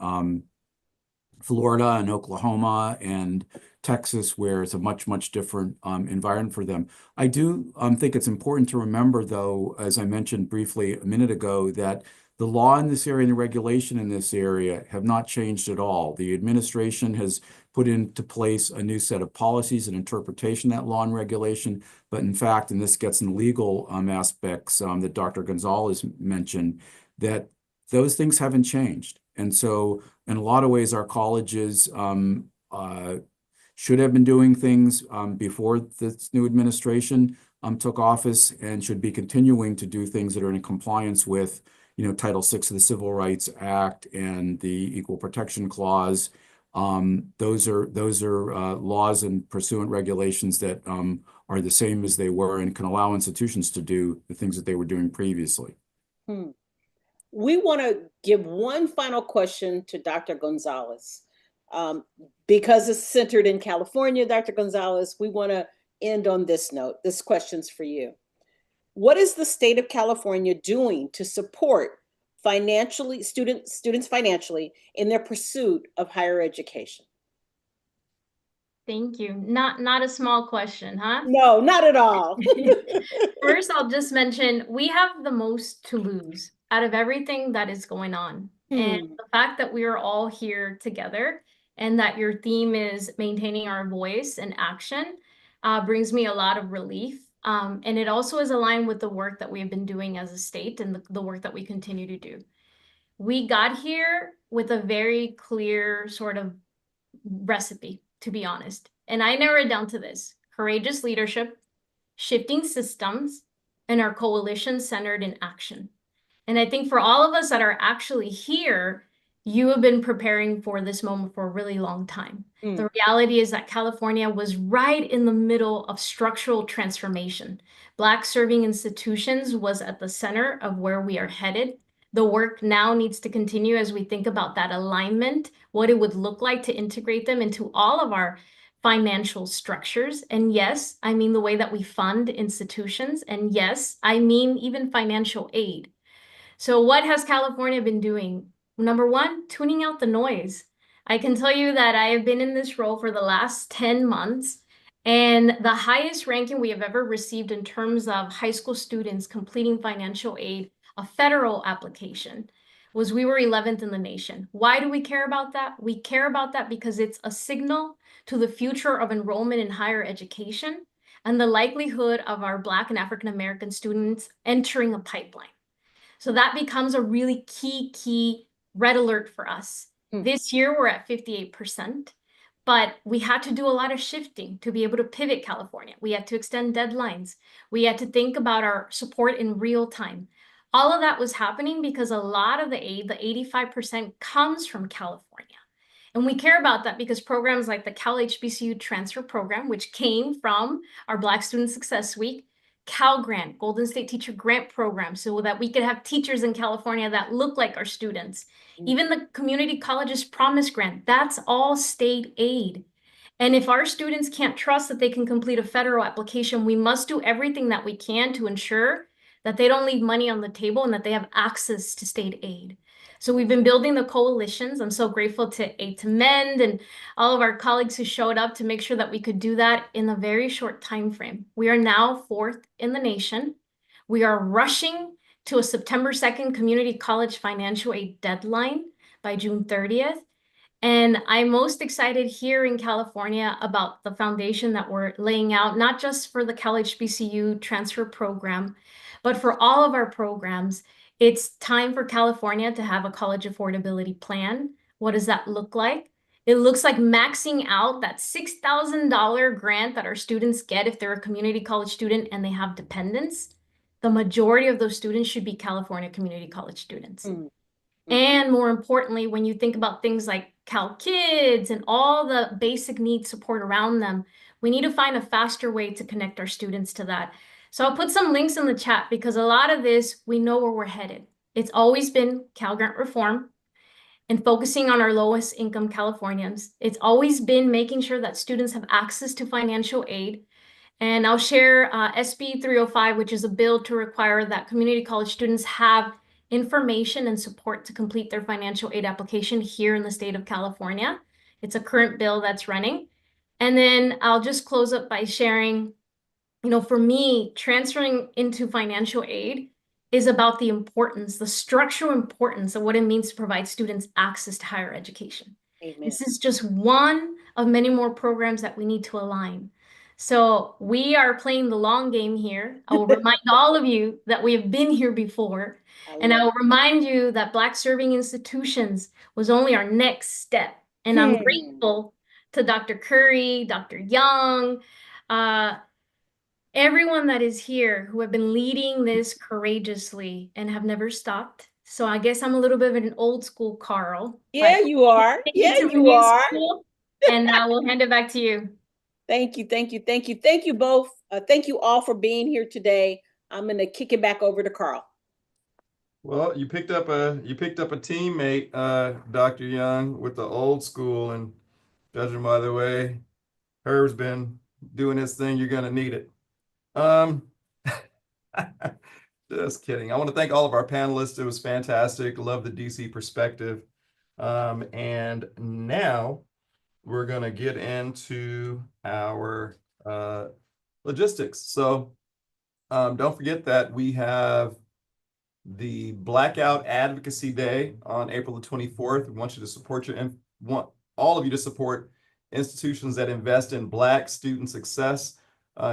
Florida and Oklahoma and Texas, where it's a much, much different environment for them. I do think it's important to remember, though, as I mentioned briefly a minute ago, that the law in this area and the regulation in this area have not changed at all. The administration has put into place a new set of policies and interpretation of that law and regulation. But in fact, and this gets in legal aspects that Dr. Gonzalez mentioned, that those things haven't changed. And so in a lot of ways, our colleges should have been doing things before this new administration took office, and should be continuing to do things that are in compliance with, Title VI of the Civil Rights Act and the Equal Protection Clause. Those are laws and pursuant regulations that are the same as they were and can allow institutions to do the things that they were doing previously.
We want to give one final question to Dr. Gonzalez. Because it's centered in California, Dr. Gonzalez, we want to end on this note. This question's for you. What is the state of California doing to support financially students financially in their pursuit of higher education?
Thank you. Not a small question, huh?
No, not at all.
First, I'll just mention we have the most to lose out of everything that is going on. And the fact that we are all here together and that your theme is maintaining our voice and action brings me a lot of relief. And it also is aligned with the work that we have been doing as a state and the work that we continue to do. We got here with a very clear sort of recipe, to be honest. And I narrow it down to this: courageous leadership, shifting systems, and our coalition centered in action. And I think for all of us that are actually here, you have been preparing for this moment for a really long time. The reality is that California was right in the middle of structural transformation. Black serving institutions was at the center of where we are headed. The work now needs to continue as we think about that alignment, what it would look like to integrate them into all of our financial structures. And yes, I mean the way that we fund institutions. And yes, I mean even financial aid. So what has California been doing? Number one, tuning out the noise. I can tell you that I have been in this role for the last 10 months, and the highest ranking we have ever received in terms of high school students completing financial aid, a federal application, was we were 11th in the nation. Why do we care about that? We care about that because it's a signal to the future of enrollment in higher education and the likelihood of our Black and African American students entering a pipeline. So that becomes a really key red alert for us. This year, we're at 58%, but we had to do a lot of shifting to be able to pivot California. We had to extend deadlines. We had to think about our support in real time. All of that was happening because a lot of the aid, the 85%, comes from California. And we care about that because programs like the Cal HBCU Transfer Program, which came from our Black Student Success Week, Cal Grant, Golden State Teacher Grant Program, so that we could have teachers in California that look like our students. Even the Community Colleges Promise Grant, that's all state aid. And if our students can't trust that they can complete a federal application, we must do everything that we can to ensure that they don't leave money on the table and that they have access to state aid. So we've been building the coalitions. I'm so grateful to Aid to Mend and all of our colleagues who showed up to make sure that we could do that in a very short time frame. We are now 4th in the nation. We are rushing to a September 2nd community college financial aid deadline by June 30th. And I'm most excited here in California about the foundation that we're laying out, not just for the Cal HBCU transfer program, but for all of our programs. It's time for California to have a college affordability plan. What does that look like? It looks like maxing out that $6,000 grant that our students get if they're a community college student and they have dependents. The majority of those students should be California community college students. And more importantly, when you think about things like Cal Kids and all the basic needs support around them, we need to find a faster way to connect our students to that. So I'll put some links in the chat because a lot of this, we know where we're headed. It's always been Cal Grant reform and focusing on our lowest income Californians. It's always been making sure that students have access to financial aid. And I'll share SB 305, which is a bill to require that community college students have information and support to complete their financial aid application here in the state of California. It's a current bill that's running. And then I'll just close up by sharing, for me, transferring into financial aid is about the structural importance of what it means to provide students access to higher education.
Amen.
This is just one of many more programs that we need to align. So we are playing the long game here. I will remind all of you that we have been here before. And I will remind you that Black serving institutions was only our next step. And I'm grateful to Dr. Curry, Dr. Young, everyone that is here who have been leading this courageously and have never stopped. So I guess I'm a little bit of an old school Carl.
Yeah, you are. Yeah, you are.
And I will hand it back to you.
Thank you, thank you, thank you, thank you both. Thank you all for being here today. I'm going to kick it back over to Carl.
Well, you picked up a teammate, Dr. Young, with the old school, and judging by the way Herb's been doing his thing, you're gonna need it. Just kidding. I want to thank all of our panelists. It was fantastic. Love the DC perspective. And now we're gonna get into our logistics. So don't forget that we have the Blackout Advocacy Day on April the 24th. We want you to support want all of you to support institutions that invest in Black student success.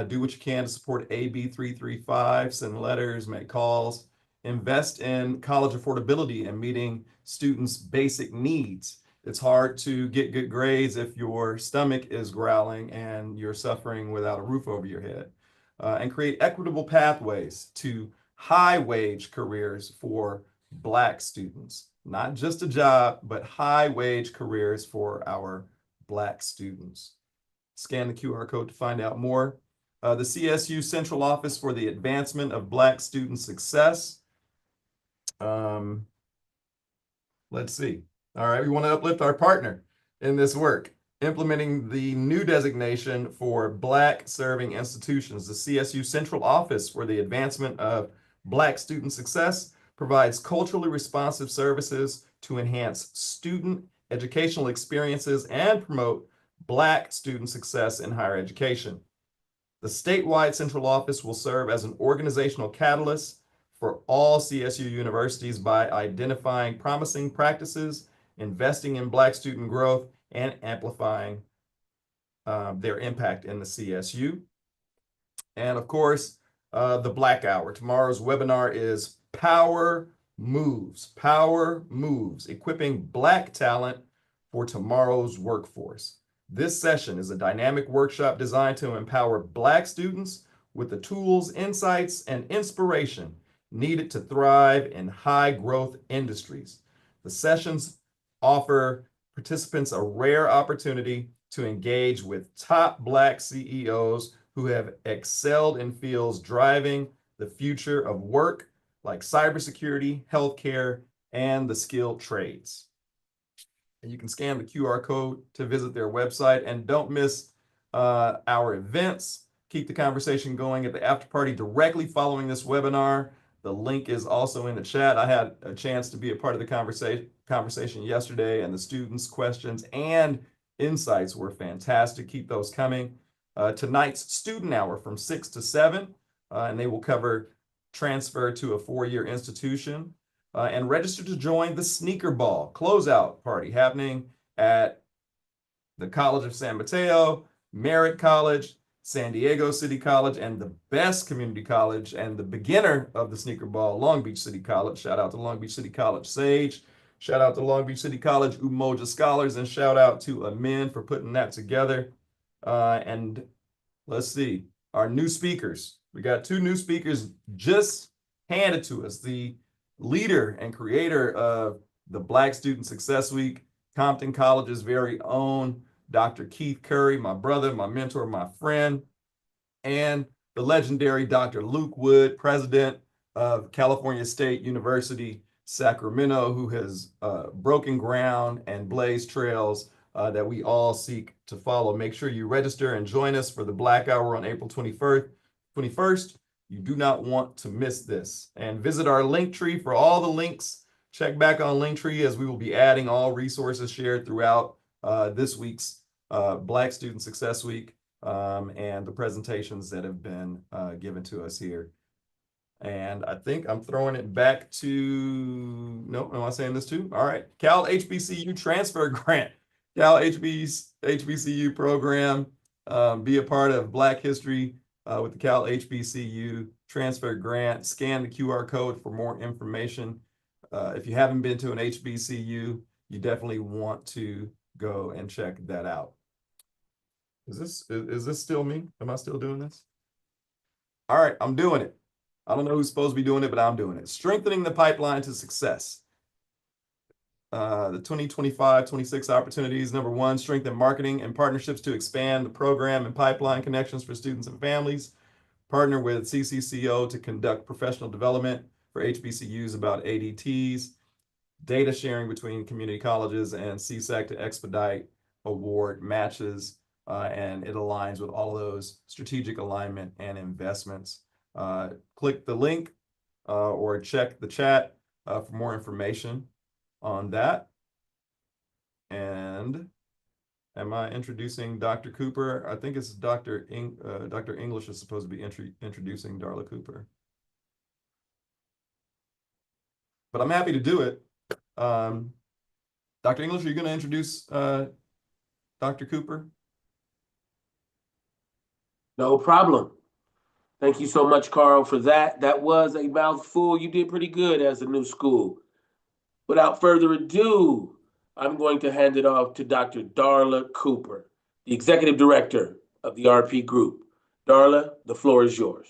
Do what you can to support AB 335, send letters, make calls, invest in college affordability and meeting students' basic needs. It's hard to get good grades if your stomach is growling and you're suffering without a roof over your head. And create equitable pathways to high wage careers for Black students, not just a job, but high wage careers for our Black students. Scan the QR code to find out more. The CSU Central Office for the Advancement of Black Student Success. Let's see. All right, we want to uplift our partner in this work, implementing the new designation for Black serving institutions. The CSU Central Office for the Advancement of Black Student Success provides culturally responsive services to enhance student educational experiences and promote Black student success in higher education. The statewide central office will serve as an organizational catalyst for all CSU universities by identifying promising practices, investing in Black student growth, and amplifying their impact in the CSU. And of course, the Black Hour. Tomorrow's webinar is Power Moves, equipping Black talent for tomorrow's workforce. This session is a dynamic workshop designed to empower Black students with the tools, insights, and inspiration needed to thrive in high growth industries. The sessions offer participants a rare opportunity to engage with top Black CEOs who have excelled in fields driving the future of work, like cybersecurity, healthcare, and the skilled trades. And you can scan the QR code to visit their website, and don't miss our events. Keep the conversation going at the after party directly following this webinar. The link is also in the chat. I had a chance to be a part of the conversation yesterday, and the students' questions and insights were fantastic. Keep those coming. Tonight's student hour from 6 to 7, and they will cover transfer to a 4-year institution, and register to join the Sneaker Ball closeout party happening at the College of San Mateo, Merritt College, San Diego City College, and the best community college and the beginner of the Sneaker Ball, Long Beach City College. Shout out to Long Beach City College Sage. Shout out to Long Beach City College Umoja Scholars, and shout out to Amin for putting that together. And let's see, our new speakers. We got 2 new speakers just handed to us. The leader and creator of the Black Student Success Week, Compton College's very own Dr. Keith Curry, my brother, my mentor, my friend, and the legendary Dr. Luke Wood, president of California State University, Sacramento, who has broken ground and blazed trails that we all seek to follow. Make sure you register and join us for the Black Hour on April 21st. You do not want to miss this. And visit our Linktree for all the links. Check back on Linktree, as we will be adding all resources shared throughout this week's Black Student Success Week and the presentations that have been given to us here. And I think I'm throwing it back to, nope, am I saying this too? All right, Cal HBCU transfer grant. Cal HBCU program, be a part of Black History with the Cal HBCU transfer grant. Scan the QR code for more information. If you haven't been to an HBCU, you definitely want to go and check that out. Is this still me? Am I still doing this? All right, I'm doing it. I don't know who's supposed to be doing it, but I'm doing it. Strengthening the pipeline to success. The 2025-26 opportunities. Number one, strengthen marketing and partnerships to expand the program and pipeline connections for students and families. Partner with CCCO to conduct professional development for HBCUs about ADTs. Data sharing between community colleges and CSAC to expedite award matches. And it aligns with all of those strategic alignment and investments. Click the link or check the chat for more information on that. And am I introducing Dr. Cooper? I think it's Dr. English is supposed to be introducing Darla Cooper. But I'm happy to do it. Dr. English, are you going to introduce Dr. Cooper?
No problem. Thank you so much, Carl, for that. That was a mouthful. You did pretty good as a new school. Without further ado, I'm going to hand it off to Dr. Darla Cooper, the Executive Director of the RP Group. Darla, the floor is yours.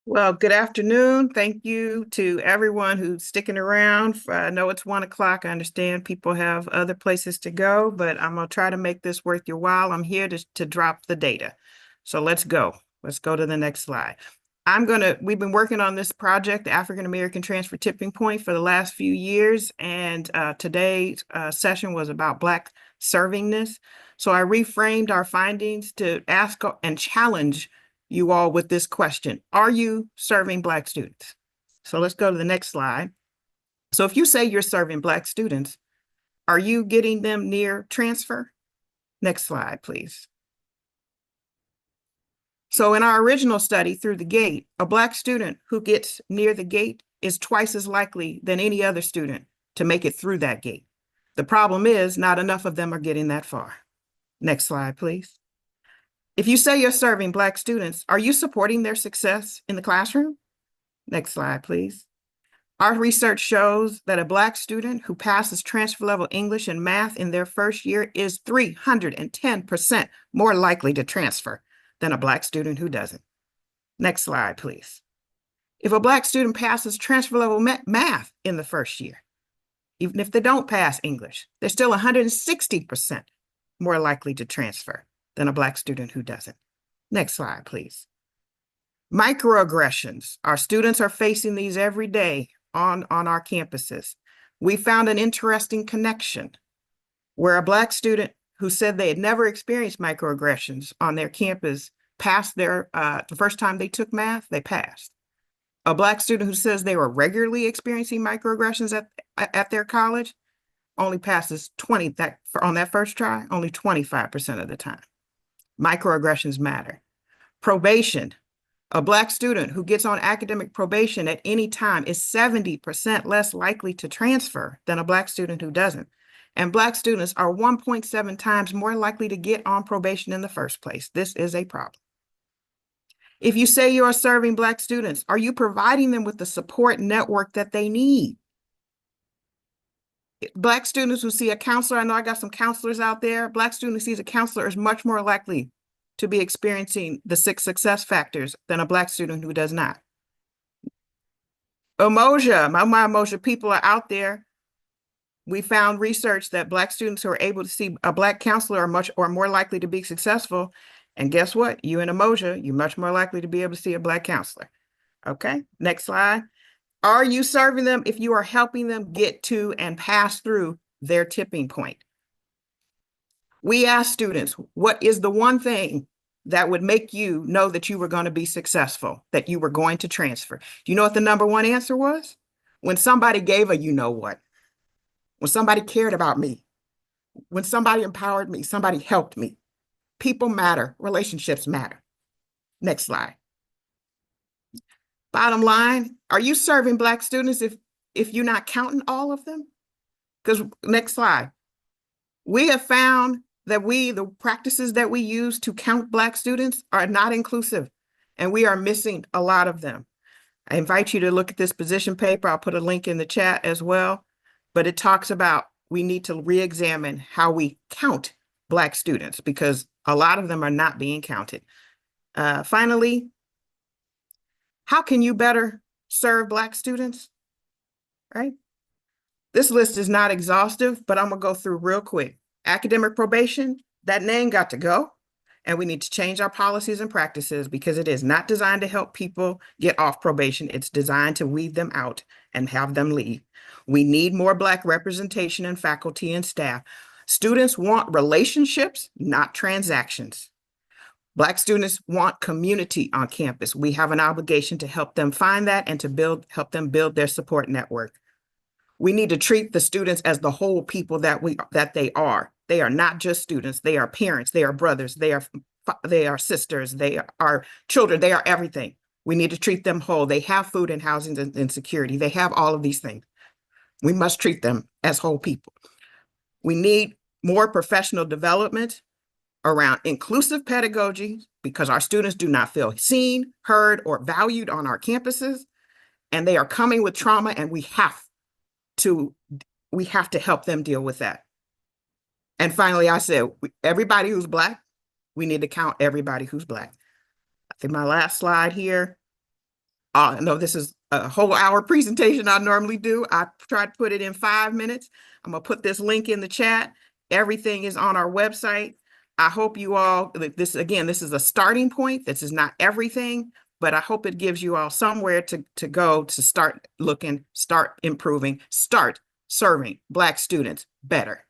Well, good afternoon. Thank you to everyone who's sticking around. I know it's 1 o'clock. I understand people have other places to go, but I'm going to try to make this worth your while. I'm here to drop the data. So let's go. Let's go to the next slide. We've been working on this project, the African American Transfer Tipping Point, for the last few years. And today's session was about Black servingness. So I reframed our findings to ask and challenge you all with this question. Are you serving Black students? So let's go to the next slide. So if you say you're serving Black students, are you getting them near transfer? Next slide, please. So in our original study, Through the Gate, a Black student who gets near the gate is twice as likely than any other student to make it through that gate. The problem is not enough of them are getting that far. Next slide, please. If you say you're serving Black students, are you supporting their success in the classroom? Next slide, please. Our research shows that a Black student who passes transfer level English and math in their first year is 310% more likely to transfer than a Black student who doesn't. Next slide, please. If a Black student passes transfer level math in the first year, even if they don't pass English, they're still 160% more likely to transfer than a Black student who doesn't. Next slide, please. Microaggressions. Our students are facing these every day on our campuses. We found an interesting connection where a Black student who said they had never experienced microaggressions on their campus passed the first time they took math, they passed. A Black student who says they were regularly experiencing microaggressions at their college only passes on that first try, only 25% of the time. Microaggressions matter. Probation. A Black student who gets on academic probation at any time is 70% less likely to transfer than a Black student who doesn't. And Black students are 1.7 times more likely to get on probation in the first place. This is a problem. If you say you are serving Black students, are you providing them with the support network that they need? Black students who see a counselor, I know I got some counselors out there, Black student who sees a counselor is much more likely to be experiencing the 6 success factors than a Black student who does not. Umoja, my Umoja people are out there. We found research that Black students who are able to see a Black counselor are more likely to be successful. And guess what? You in Umoja, you're much more likely to be able to see a Black counselor. Okay, next slide. Are you serving them if you are helping them get to and pass through their tipping point? We asked students, what is the one thing that would make you know that you were going to be successful, that you were going to transfer? Do you know what the number one answer was? When somebody gave a you know what. When somebody cared about me. When somebody empowered me, somebody helped me. People matter, relationships matter. Next slide. Bottom line, are you serving Black students if you're not counting all of them? Because next slide. We have found that the practices that we use to count Black students are not inclusive, and we are missing a lot of them. I invite you to look at this position paper. I'll put a link in the chat as well, but it talks about we need to re-examine how we count Black students because a lot of them are not being counted. Finally, how can you better serve Black students, right? This list is not exhaustive, but I'm gonna go through real quick. Academic probation, that name got to go. And we need to change our policies and practices because it is not designed to help people get off probation. It's designed to weed them out and have them leave. We need more Black representation in faculty and staff. Students want relationships, not transactions. Black students want community on campus. We have an obligation to help them find that and to help them build their support network. We need to treat the students as the whole people that they are. They are not just students. They are parents. They are brothers. They are sisters. They are children. They are everything. We need to treat them whole. They have food and housing and security. They have all of these things. We must treat them as whole people. We need more professional development around inclusive pedagogy because our students do not feel seen, heard, or valued on our campuses, and they are coming with trauma, and we have to help them deal with that. And finally, I said, everybody who's Black, we need to count everybody who's Black. I think my last slide here. No, this is a whole hour presentation I normally do. I try to put it in 5 minutes. I'm gonna put this link in the chat. Everything is on our website. I hope you all, this is a starting point. This is not everything, but I hope it gives you all somewhere to go to start looking, start improving, start serving Black students better.